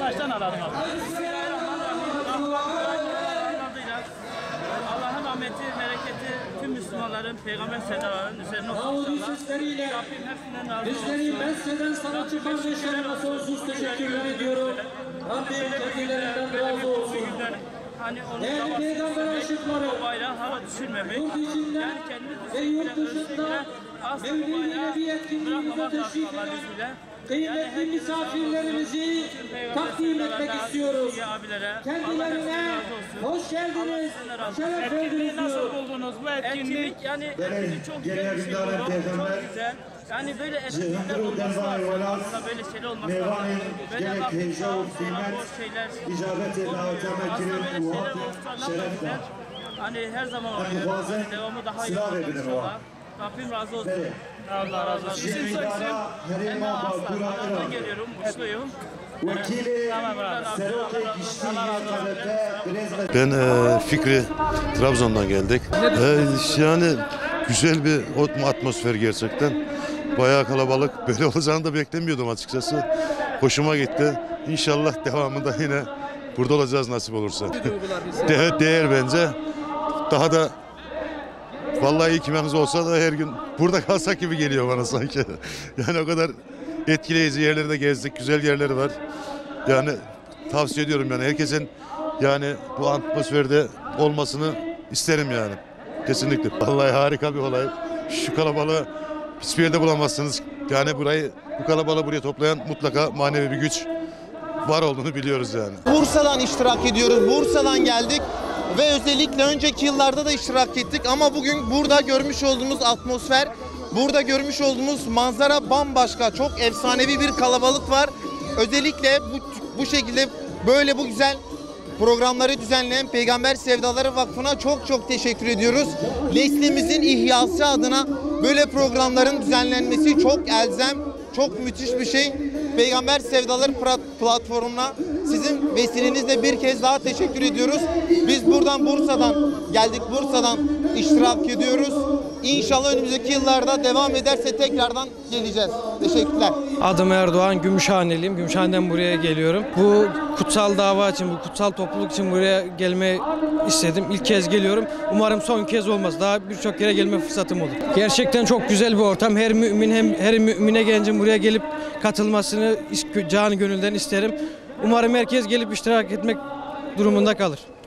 baştan alalım abi. Allah'ın rahmeti, bereketi tüm Müslümanların, peygamber sevdalarının üzerine olsun inşallah. Rabbim hepsinden razı olsun. Bizleri mesceden sanatçı kardeşlerime sonsuz teşekkürler ediyorum. Rabbim kendilerinden razı olsun. Hani onun Değerli peygamber aşıkları, o bayrağı hava düşürmemek. yurt içinde Yani kendimiz ve yurt dışında Mevlid Nebi etkinliğimize teşrif eden kıymetli misafirlerimizi takdim etmek istiyoruz. Kendilerine hoş geldiniz, şeref verdiniz Nasıl diyor. buldunuz bu etkinlik? Etkinlik yani çok güzel bir şey oldu. Çok güzel. Yani böyle etkinlikler olması lazım. Aslında böyle şeyler olması lazım. Böyle Rabbim sağ olsun, boş şeyler olmuyor. Aslında böyle şeyler olsa ne güzel. Hani her zaman oluyor. Hani devamı daha iyi olur inşallah. Rabbim razı olsun. Allah razı olsun. Sizin soy isim? Ben Aslan'dan geliyorum, Muşluyum. Ben Fikri, Trabzon'dan geldik. Yani güzel bir atmosfer gerçekten. Bayağı kalabalık. Böyle olacağını da beklemiyordum açıkçası. Hoşuma gitti. İnşallah devamında yine burada olacağız nasip olursa. Değer bence. Daha da vallahi imkanımız olsa da her gün burada kalsak gibi geliyor bana sanki. Yani o kadar etkileyici yerleri de gezdik. Güzel yerleri var. Yani tavsiye ediyorum yani herkesin yani bu atmosferde olmasını isterim yani. Kesinlikle. Vallahi harika bir olay. Şu kalabalığı hiçbir yerde bulamazsınız. Yani bu kalabalığı buraya toplayan mutlaka manevi bir güç var olduğunu biliyoruz yani. Bursa'dan iştirak ediyoruz. Bursa'dan geldik ve özellikle önceki yıllarda da iştirak ettik ama bugün burada görmüş olduğumuz atmosfer, burada görmüş olduğumuz manzara bambaşka. Çok efsanevi bir kalabalık var. Özellikle bu şekilde böyle bu güzel programları düzenleyen Peygamber Sevdaları Vakfı'na çok teşekkür ediyoruz. Neslimizin ihyası adına böyle programların düzenlenmesi çok elzem, çok müthiş bir şey. Peygamber Sevdaları platformuna sizin vesilenizle bir kez daha teşekkür ediyoruz. Biz buradan Bursa'dan geldik, Bursa'dan iştirak ediyoruz. İnşallah önümüzdeki yıllarda devam ederse tekrardan geleceğiz. Teşekkürler. Adım Erdoğan, Gümüşhaneliyim. Gümüşhane'den buraya geliyorum. Bu kutsal dava için, bu kutsal topluluk için buraya gelmeyi istedim. İlk kez geliyorum. Umarım son kez olmaz. Daha birçok yere gelme fırsatım olur. Gerçekten çok güzel bir ortam. Her mümin her mümine gencin buraya gelip katılmasını canı gönülden isterim. Umarım herkes gelip iştirak etmek durumunda kalır.